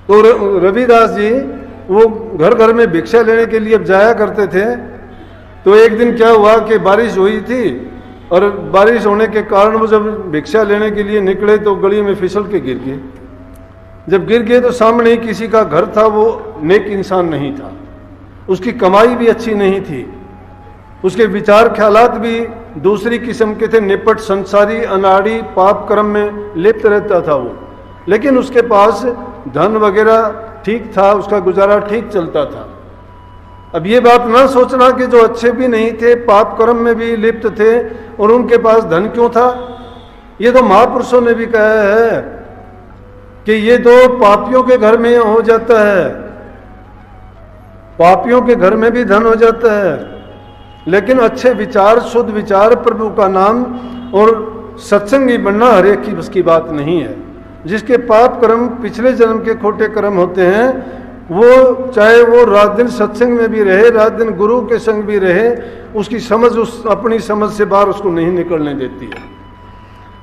तो रविदास जी वो घर घर में भिक्षा लेने के लिए जाया करते थे। तो एक दिन क्या हुआ कि बारिश हुई थी, और बारिश होने के कारण वो जब भिक्षा लेने के लिए निकले तो गली में फिसल के गिर गए। जब गिर गए तो सामने ही किसी का घर था, वो नेक इंसान नहीं था, उसकी कमाई भी अच्छी नहीं थी, उसके विचार ख्यालात भी दूसरी किस्म के थे, निपट संसारी अनाड़ी पाप कर्म में लिप्त रहता था वो। लेकिन उसके पास धन वगैरह ठीक था, उसका गुजारा ठीक चलता था। अब ये बात ना सोचना कि जो अच्छे भी नहीं थे, पाप कर्म में भी लिप्त थे, और उनके पास धन क्यों था। ये तो महापुरुषों ने भी कहा है कि ये तो पापियों के घर में हो जाता है, पापियों के घर में भी धन हो जाता है, लेकिन अच्छे विचार, शुद्ध विचार, प्रभु का नाम और सत्संगी बनना हर एक की बस की बात नहीं है। जिसके पाप कर्म पिछले जन्म के खोटे कर्म होते हैं, वो चाहे वो रात दिन सत्संग में भी रहे, रात दिन गुरु के संग भी रहे, उसकी समझ उस अपनी समझ से बाहर उसको नहीं निकलने देती है।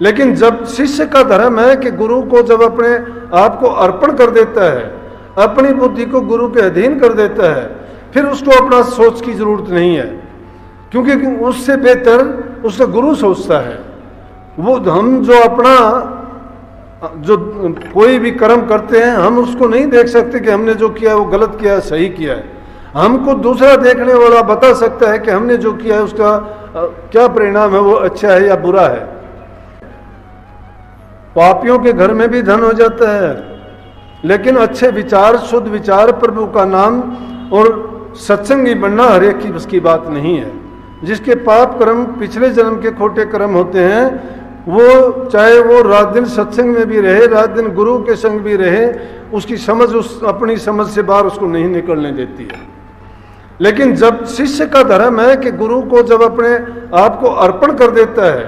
लेकिन जब शिष्य का धर्म है कि गुरु को जब अपने आप को अर्पण कर देता है, अपनी बुद्धि को गुरु के अधीन कर देता है, फिर उसको अपना सोच की जरूरत नहीं है, क्योंकि उससे बेहतर उसका गुरु सोचता है। वो हम जो अपना जो कोई भी कर्म करते हैं, हम उसको नहीं देख सकते कि हमने जो किया है वो गलत किया है, सही किया है। हमको दूसरा देखने वाला बता सकता है कि हमने जो किया है उसका क्या परिणाम है, वो अच्छा है या बुरा है। पापियों के घर में भी धन हो जाता है, लेकिन अच्छे विचार, शुद्ध विचार, प्रभु का नाम और सत्संगी बनना हर एक की बस की बात नहीं है। जिसके पाप कर्म पिछले जन्म के खोटे कर्म होते हैं, वो चाहे वो रात दिन सत्संग में भी रहे, रात दिन गुरु के संग भी रहे, उसकी समझ उस अपनी समझ से बाहर उसको नहीं निकलने देती है। लेकिन जब शिष्य का धर्म है कि गुरु को जब अपने आप को अर्पण कर देता है,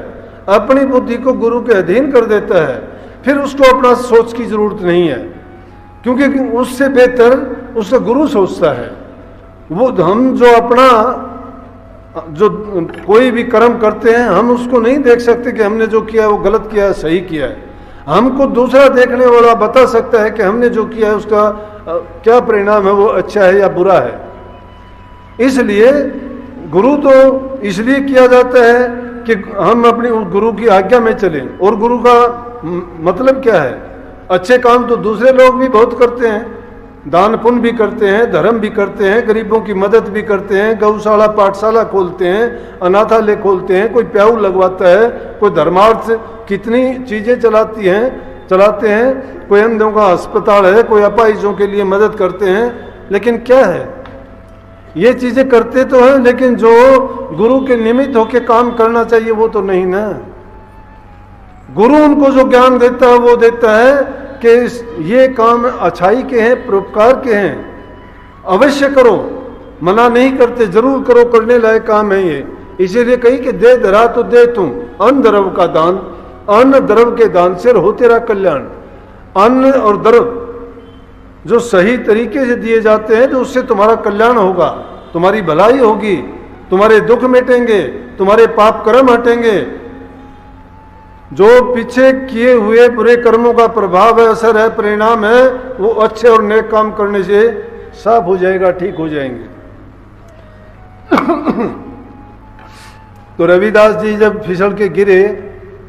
अपनी बुद्धि को गुरु के अधीन कर देता है, फिर उसको अपना सोच की जरूरत नहीं है, क्योंकि उससे बेहतर उसका गुरु सोचता है। वो हम जो अपना जो कोई भी कर्म करते हैं, हम उसको नहीं देख सकते कि हमने जो किया है वो गलत किया है, सही किया है। हमको दूसरा देखने वाला बता सकता है कि हमने जो किया है उसका क्या परिणाम है, वो अच्छा है या बुरा है। इसलिए गुरु तो इसलिए किया जाता है कि हम अपनी गुरु की आज्ञा में चलें। और गुरु का मतलब क्या है? अच्छे काम तो दूसरे लोग भी बहुत करते हैं, दान पुण्य भी करते हैं, धर्म भी करते हैं, गरीबों की मदद भी करते हैं, गौशाला पाठशाला खोलते हैं, अनाथालय खोलते हैं, कोई प्याऊ लगवाता है, कोई धर्मार्थ कितनी चीज़ें चलाते हैं, कोई अंधों का अस्पताल है, कोई अपाहिजों के लिए मदद करते हैं। लेकिन क्या है, ये चीज़ें करते तो हैं, लेकिन जो गुरु के निमित्त होकर काम करना चाहिए वो तो नहीं ना। गुरु उनको जो ज्ञान देता है वो देता है कि ये काम अच्छाई के हैं, परोपकार के हैं, अवश्य करो, मना नहीं करते, जरूर करो, करने लायक काम है ये। इसीलिए कही कि दे धरा तो दे तुम अन्न द्रव का दान, अन्न द्रव के दान से हो तेरा कल्याण। अन्न और द्रव जो सही तरीके से दिए जाते हैं, तो उससे तुम्हारा कल्याण होगा, तुम्हारी भलाई होगी, तुम्हारे दुख मिटेंगे, तुम्हारे पाप कर्म हटेंगे। जो पीछे किए हुए बुरे कर्मों का प्रभाव है, असर है, परिणाम है, वो अच्छे और नेक काम करने से साफ हो जाएगा, ठीक हो जाएंगे। तो रविदास जी जब फिसल के गिरे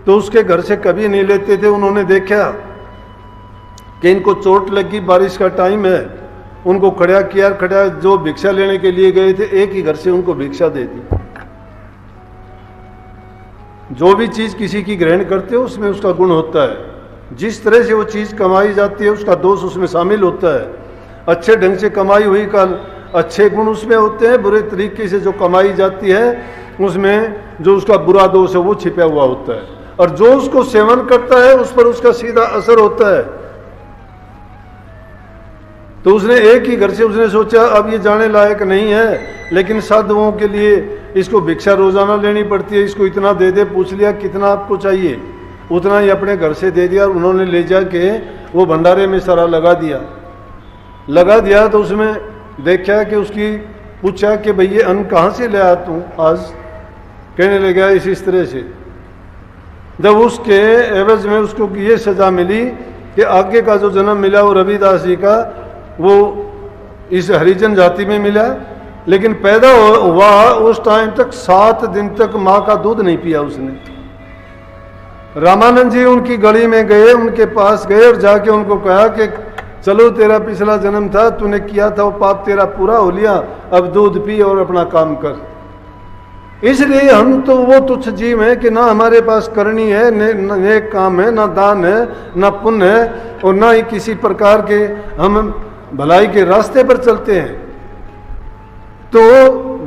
तो उसके घर से कभी नहीं लेते थे। उन्होंने देखा कि इनको चोट लगी, बारिश का टाइम है, उनको खड़ा किया, जो भिक्षा लेने के लिए गए थे एक ही घर से उनको भिक्षा दे दी। जो भी चीज़ किसी की ग्रहण करते हो उसमें उसका गुण होता है। जिस तरह से वो चीज़ कमाई जाती है उसका दोष उसमें शामिल होता है। अच्छे ढंग से कमाई हुई का अच्छे गुण उसमें होते हैं, बुरे तरीके से जो कमाई जाती है उसमें जो उसका बुरा दोष है वो छिपा हुआ होता है। और जो उसको सेवन करता है उस पर उसका सीधा असर होता है। तो उसने एक ही घर से उसने सोचा अब ये जाने लायक नहीं है, लेकिन साधुओं के लिए इसको भिक्षा रोजाना लेनी पड़ती है, इसको इतना दे दे। पूछ लिया कितना आपको चाहिए, उतना ही अपने घर से दे दिया। और उन्होंने ले जाके वो भंडारे में सारा लगा दिया। तो उसमें देखा कि उसकी पूछा कि भाई ये अन्न कहाँ से ले आया तू आज? कहने लगा इस तरह से। जब उसके एवज में उसको ये सजा मिली कि आगे का जो जन्म मिला वो रविदास जी का वो इस हरिजन जाति में मिला, लेकिन पैदा हुआ उस टाइम तक 7 दिन तक माँ का दूध नहीं पिया उसने। रामानंद जी उनकी गली में गए, उनके पास गए और जाके उनको कहा कि चलो तेरा पिछला जन्म था, तूने किया था वो पाप तेरा पूरा हो लिया, अब दूध पी और अपना काम कर। इसलिए हम तो वो तुच्छ जीव हैं कि ना हमारे पास करनी है, नेक काम है, ना दान है, ना पुण्य है, और ना ही किसी प्रकार के हम भलाई के रास्ते पर चलते हैं। तो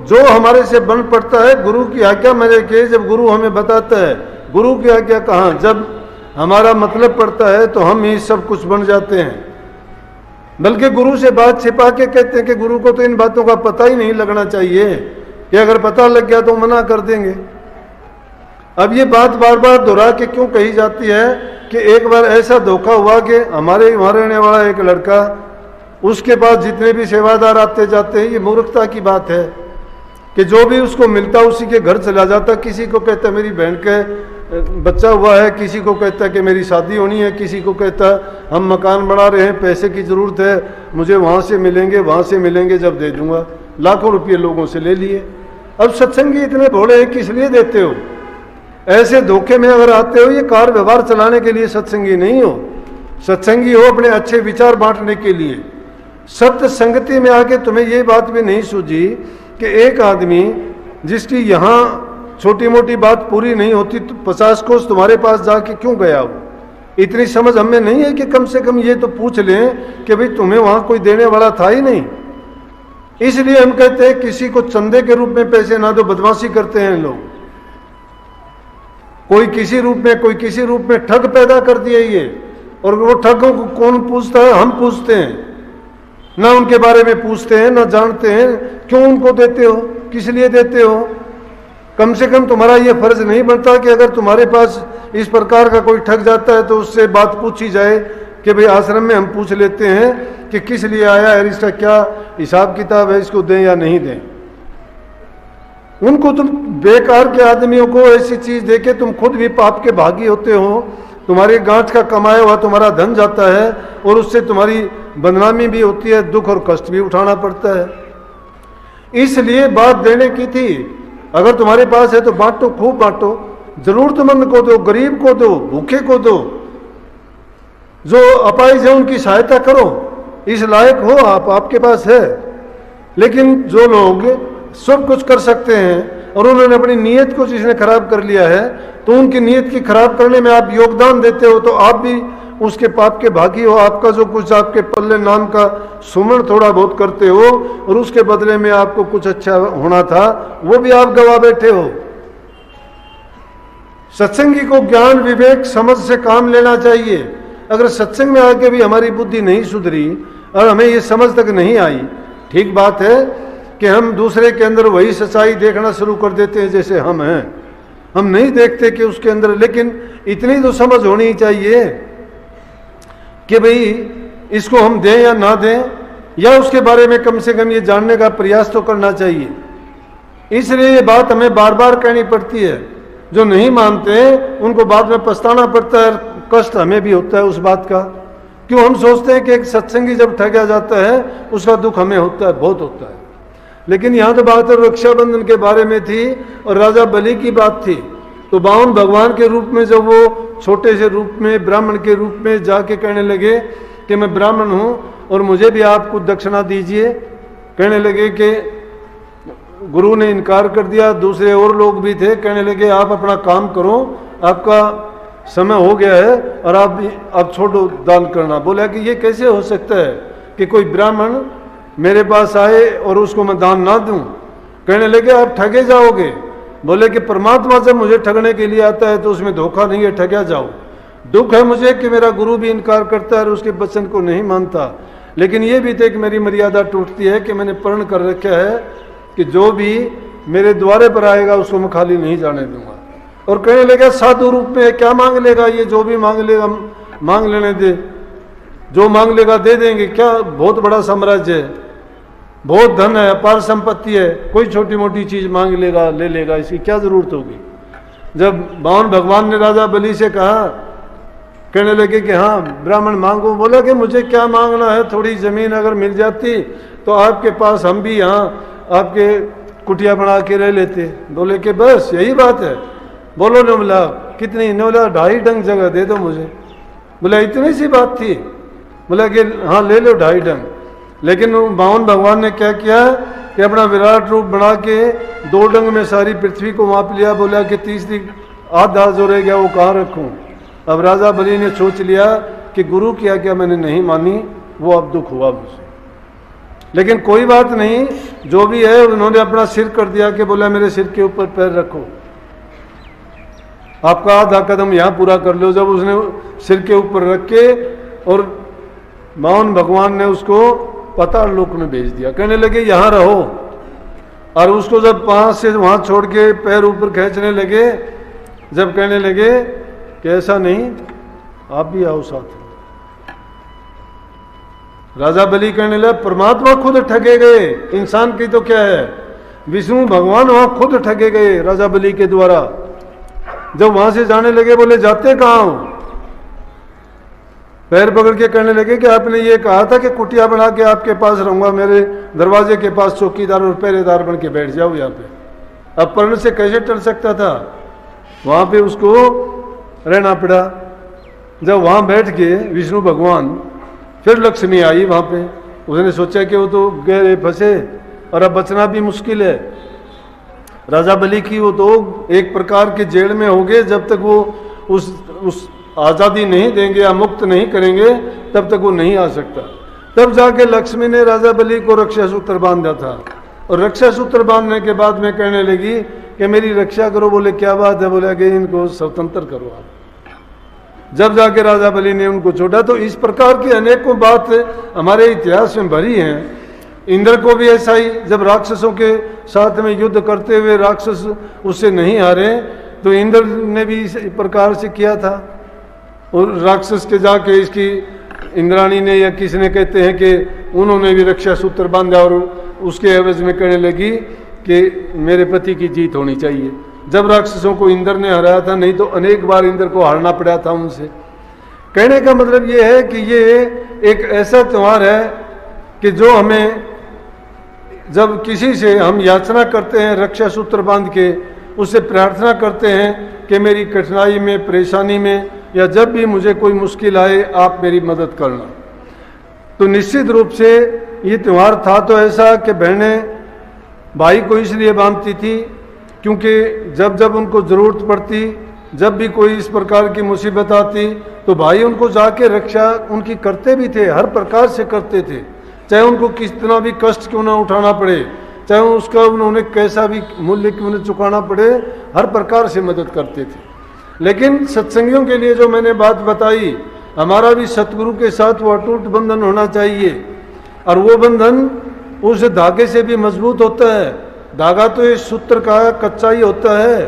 जो हमारे से बन पड़ता है गुरु की आज्ञा मेरे के, जब गुरु हमें बताता है, गुरु की आज्ञा कहाँ, जब हमारा मतलब पड़ता है तो हम ही सब कुछ बन जाते हैं। बल्कि गुरु से बात छिपा के कहते हैं कि गुरु को तो इन बातों का पता ही नहीं लगना चाहिए, कि अगर पता लग गया तो मना कर देंगे। अब ये बात बार बार दोहरा के क्यों कही जाती है कि एक बार ऐसा धोखा हुआ कि हमारे वहाँ रहने वाला एक लड़का, उसके पास जितने भी सेवादार आते जाते हैं, ये मूर्खता की बात है कि जो भी उसको मिलता उसी के घर चला जाता। किसी को कहता मेरी बहन के बच्चा हुआ है, किसी को कहता कि मेरी शादी होनी है, किसी को कहता हम मकान बना रहे हैं, पैसे की ज़रूरत है, मुझे वहाँ से मिलेंगे जब दे दूंगा। लाखों रुपये लोगों से ले लिए। अब सत्संगी इतने भोले हैं, किस लिए देते हो? ऐसे धोखे में अगर आते हो, ये कार व्यवहार चलाने के लिए सत्संगी नहीं हो। सत्संगी हो अपने अच्छे विचार बांटने के लिए। सत्य संगति में आके तुम्हें ये बात भी नहीं सूझी कि एक आदमी जिसकी यहाँ छोटी मोटी बात पूरी नहीं होती तो 50 कोस तुम्हारे पास जाके क्यों गया हो? इतनी समझ हमें नहीं है कि कम से कम ये तो पूछ लें कि भाई तुम्हें वहां कोई देने वाला था ही नहीं। इसलिए हम कहते हैं किसी को चंदे के रूप में पैसे ना दो, बदमाशी करते हैं लोग। कोई किसी रूप में, कोई किसी रूप में ठग पैदा कर दिए ये, और वो ठगों को कौन पूछता है? हम पूछते हैं। ना उनके बारे में पूछते हैं, ना जानते हैं क्यों उनको देते हो, किस लिए देते हो। कम से कम तुम्हारा ये फर्ज नहीं बनता कि अगर तुम्हारे पास इस प्रकार का कोई ठग जाता है तो उससे बात पूछी जाए कि भाई आश्रम में हम पूछ लेते हैं कि किस लिए आया है, इसका क्या हिसाब किताब है, इसको दें या नहीं दें। उनको तुम बेकार के आदमियों को ऐसी चीज देके तुम खुद भी पाप के भागी होते हो। तुम्हारी गांठ का कमाया हुआ तुम्हारा धन जाता है और उससे तुम्हारी बदनामी भी होती है, दुख और कष्ट भी उठाना पड़ता है। इसलिए बात देने की थी। अगर तुम्हारे पास है तो बांटो, खूब बांटो, जरूरतमंद को दो, गरीब को दो, भूखे को दो, जो अपाहिज है उनकी सहायता करो। इस लायक हो आप, आपके पास है। लेकिन जो लोग सब कुछ कर सकते हैं और उन्होंने अपनी नीयत को जिसने खराब कर लिया है, तो उनकी नीयत की खराब करने में आप योगदान देते हो तो आप भी उसके पाप के भागी हो। आपका जो कुछ आपके पल्ले नाम का सुमन थोड़ा बहुत करते हो और उसके बदले में आपको कुछ अच्छा होना था, वो भी आप गवा बैठे हो। सत्संगी को ज्ञान विवेक समझ से काम लेना चाहिए। अगर सत्संग में आके भी हमारी बुद्धि नहीं सुधरी और हमें ये समझ तक नहीं आई, ठीक बात है कि हम दूसरे के अंदर वही सच्चाई देखना शुरू कर देते हैं जैसे हम हैं। हम नहीं देखते कि उसके अंदर, लेकिन इतनी तो समझ होनी चाहिए कि भाई इसको हम दें या ना दें, या उसके बारे में कम से कम ये जानने का प्रयास तो करना चाहिए। इसलिए ये बात हमें बार बार कहनी पड़ती है। जो नहीं मानते उनको बाद में पछताना पड़ता है, कष्ट हमें भी होता है उस बात का। क्यों हम सोचते हैं कि एक सत्संगी जब ठगा जाता है उसका दुख हमें होता है, बहुत होता है। लेकिन यहाँ तो बात रक्षाबंधन के बारे में थी और राजा बलि की बात थी। तो बावन भगवान के रूप में जब वो छोटे से रूप में ब्राह्मण के रूप में जाके कहने लगे कि मैं ब्राह्मण हूँ और मुझे भी आप कुछ दक्षिणा दीजिए, कहने लगे कि गुरु ने इनकार कर दिया। दूसरे और लोग भी थे, कहने लगे आप अपना काम करो, आपका समय हो गया है और आप छोड़ो दान करना। बोला कि ये कैसे हो सकता है कि कोई ब्राह्मण मेरे पास आए और उसको मैं दान ना दूं। कहने लगे आप ठगे जाओगे। बोले कि परमात्मा जब मुझे ठगने के लिए आता है तो उसमें धोखा नहीं है, ठगा जाओ। दुख है मुझे कि मेरा गुरु भी इनकार करता है और उसके वचन को नहीं मानता, लेकिन ये भी थे कि मेरी मर्यादा टूटती है कि मैंने प्रण कर रखा है कि जो भी मेरे द्वारे पर आएगा उसको मैं खाली नहीं जाने दूंगा। और कहने लगा साधु रूप में क्या मांग लेगा ये, जो भी मांग लेगा मांग लेने दे, जो मांग लेगा दे देंगे। क्या बहुत बड़ा साम्राज्य है, बहुत धन है, अपार संपत्ति है, कोई छोटी मोटी चीज मांग लेगा ले लेगा, इसकी क्या जरूरत होगी। जब बावन भगवान ने राजा बलि से कहा, कहने लगे कि हाँ ब्राह्मण मांगो। बोला कि मुझे क्या मांगना है, थोड़ी ज़मीन अगर मिल जाती तो आपके पास हम भी यहाँ आपके कुटिया बना के रह लेते। बोले कि बस यही बात है। बोलो न, बोला कितनी? न बोला 2.5 डंग जगह दे दो मुझे। बोला इतनी सी बात थी? बोला कि हाँ ले लो 2.5 डंग। लेकिन बावन भगवान ने क्या किया कि अपना विराट रूप बना के 2 डंग में सारी पृथ्वी को माप लिया। बोला कि तीसरी आधा जो रह गया वो कहाँ रखूँ। अब राजा बलि ने सोच लिया कि गुरु की आज्ञा मैंने नहीं मानी, वो अब दुख हुआ मुझे। लेकिन कोई बात नहीं, जो भी है उन्होंने अपना सिर कर दिया कि बोला मेरे सिर के ऊपर पैर रखो, आपका आधा कदम यहाँ पूरा कर लो। जब उसने सिर के ऊपर रख के और बावन भगवान ने उसको पाताल लोक में भेज दिया। कहने लगे यहाँ रहो। और उसको जब पांव से वहाँ छोड़ के पैर ऊपर खींचने लगे, जब कहने लगे कि ऐसा नहीं, आप भी आओ साथ। राजा बलि कहने लगा परमात्मा खुद ठगे गए, इंसान की तो क्या है। विष्णु भगवान वहां खुद ठगे गए राजा बलि के द्वारा। जब वहां से जाने लगे, बोले जाते कहाँ हो? पैर पकड़ के कहने लगे कि आपने ये कहा था कि कुटिया बना के आपके पास रहूंगा, मेरे दरवाजे के पास चौकीदार और पहरेदार बन के बैठ जाओ यहाँ पे। अब पर्ण से कैसे टल सकता था? वहां पे उसको रहना पड़ा। जब वहां बैठ के विष्णु भगवान, फिर लक्ष्मी आई वहां पे। उसने सोचा कि वो तो गहरे फंसे और अब बचना भी मुश्किल है। राजा बलि की वो तो एक प्रकार के जेल में हो गए, जब तक वो उस आज़ादी नहीं देंगे या मुक्त नहीं करेंगे तब तक वो नहीं आ सकता। तब जाके लक्ष्मी ने राजा बलि को रक्षा सूत्र बांधा था। और रक्षा सूत्र बांधने के बाद में कहने लगी कि मेरी रक्षा करो। बोले क्या बात है? बोले कि इनको स्वतंत्र करो आप। जब जाके राजा बलि ने उनको छोड़ा। तो इस प्रकार की अनेकों बात हमारे इतिहास में भरी हैं। इंद्र को भी ऐसा ही, जब राक्षसों के साथ में युद्ध करते हुए राक्षस उससे नहीं हारे तो इंद्र ने भी इस प्रकार से किया था। और राक्षस के जाके इसकी इंद्राणी ने या किसी ने कहते हैं कि उन्होंने भी रक्षा सूत्र बांधा और उसके एवज में कहने लगी कि मेरे पति की जीत होनी चाहिए। जब राक्षसों को इंद्र ने हराया था, नहीं तो अनेक बार इंद्र को हारना पड़ा था उनसे। कहने का मतलब ये है कि ये एक ऐसा त्योहार है कि जो हमें, जब किसी से हम याचना करते हैं रक्षा सूत्र बांध के, उससे प्रार्थना करते हैं कि मेरी कठिनाई में, परेशानी में या जब भी मुझे कोई मुश्किल आए आप मेरी मदद करना। तो निश्चित रूप से ये त्यौहार था तो ऐसा कि बहनें भाई को इसलिए बांधती थी क्योंकि जब जब उनको ज़रूरत पड़ती, जब भी कोई इस प्रकार की मुसीबत आती तो भाई उनको जाके रक्षा उनकी करते भी थे, हर प्रकार से करते थे। चाहे उनको कितना भी कष्ट क्यों ना उठाना पड़े, चाहे उसका उन्होंने कैसा भी मूल्य क्यों न चुकाना पड़े, हर प्रकार से मदद करते थे। लेकिन सत्संगियों के लिए जो मैंने बात बताई, हमारा भी सतगुरु के साथ वो अटूट बंधन होना चाहिए। और वो बंधन उस धागे से भी मजबूत होता है। धागा तो इस सूत्र का कच्चा ही होता है।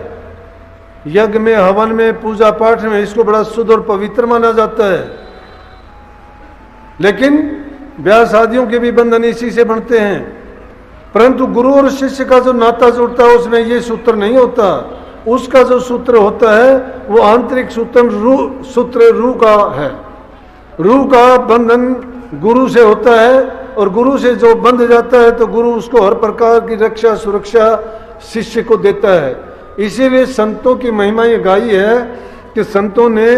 यज्ञ में, हवन में, पूजा पाठ में इसको बड़ा शुद्ध और पवित्र माना जाता है। लेकिन ब्याह शादियों के भी बंधन इसी से बनते हैं। परंतु गुरु और शिष्य का जो नाता जुड़ता है उसमें ये सूत्र नहीं होता। उसका जो सूत्र होता है वो आंतरिक सूत्र रूह का है। रूह का बंधन गुरु से होता है और गुरु से जो बंध जाता है तो गुरु उसको हर प्रकार की रक्षा सुरक्षा शिष्य को देता है। इसीलिए संतों की महिमा ये गाई है कि संतों ने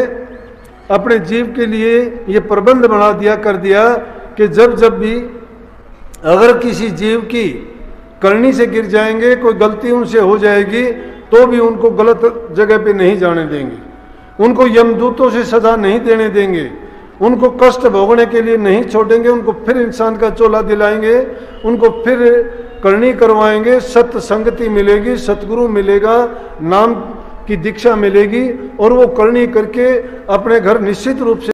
अपने जीव के लिए ये प्रबंध बना दिया, कर दिया कि जब जब भी अगर किसी जीव की करनी से गिर जाएंगे, कोई गलती उनसे हो जाएगी तो भी उनको गलत जगह पे नहीं जाने देंगे, उनको यमदूतों से सजा नहीं देने देंगे, उनको कष्ट भोगने के लिए नहीं छोड़ेंगे, उनको फिर इंसान का चोला दिलाएंगे, उनको फिर करनी करवाएंगे, सत्य संगति मिलेगी, सतगुरु मिलेगा, नाम की दीक्षा मिलेगी और वो करनी करके अपने घर निश्चित रूप से